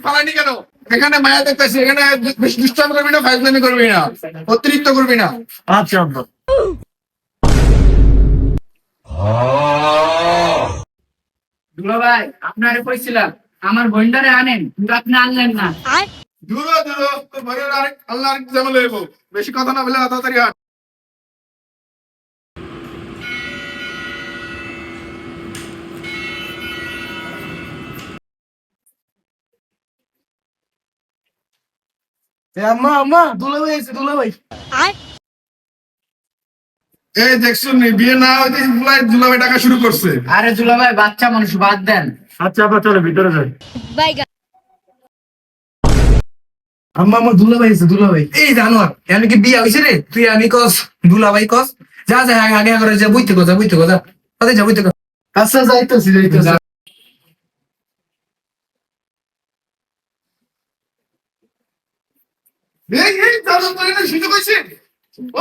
ফালানি কেন? এখানে মায়া দেখতেছি, এখানে বেশি দুষ্টামি করবি না, ফাইজলামি করবি না, অতিরিক্ত করবি না। আচ্ছা আব্বা। দুলা ভাই আপনারে কইছিলাম আমার বন্ডারে আনেন, কিন্তু আপনি আনলেন না। দূর দূর তোর ঘরের আরেক আল্লাহ আরেক ঝামেলা হইব। বেশি কথা না বলে তাড়াতাড়ি হাঁট। আম্মা আম্মা দুলাভাই আছে দুলাভাই। এই দেখছো নি বিয়ে না হইতে দুলাভাই টাকা শুরু করছে। আরে দুলা ভাই বাচ্চা মানুষ, বাদ দেন। আচ্ছা আব্বা চলো ভিতরে যাই। বাইগা আম্মা আমার দুলাভাই আছে দুলাভাই। এই জানোয়ার আমি কি বিয়া হইছে রে? তুই আমি কস দুলাভাই কস, যা যা আগে করে যা বইতে কো, যা বইতে কো, যা তাতে যা বইতে কো। আচ্ছা যাইতেছি যাইতেছি। এই এই দাদা তো এটা শুনতে কইছে।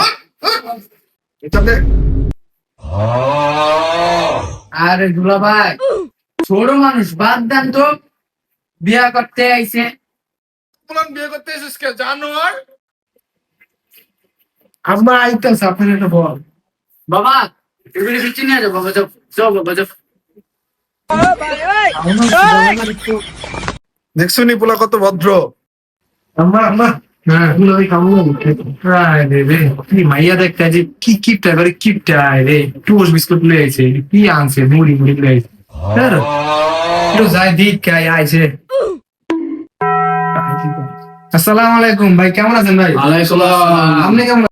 ওঠ ওঠ এটা দে। আরে দুলা ভাই ছোট মানুষ, বাদ দেন তো। বিয়া করতে আইছে। বলন বিয়ে করতে এসেছিস কে জানোয়ার? আম্মা আইতেছে আপনার একটা বল। বাবা এগুলি কিছু নিয়ে যাও বাবা, যাও যাও বাবা যাও। দেখছো নি পোলা কত ভদ্র। আম্মা আম্মা হ্যাঁ দুলাভাই কামড় প্রায় রে কি মাইয়া দেখতে যে কি কিপটা করে কিপটা রে, টোস্ট বিস্কুট লয়ে আইছে, কি আনছে মুড়ি মুড়ি লয়ে আইছে। একটু যাই দিক কে আইছে। আসসালামু আলাইকুম ভাই, কেমন আছেন ভাই? ওয়ালাইকুম আসসালাম। আপনি কেমন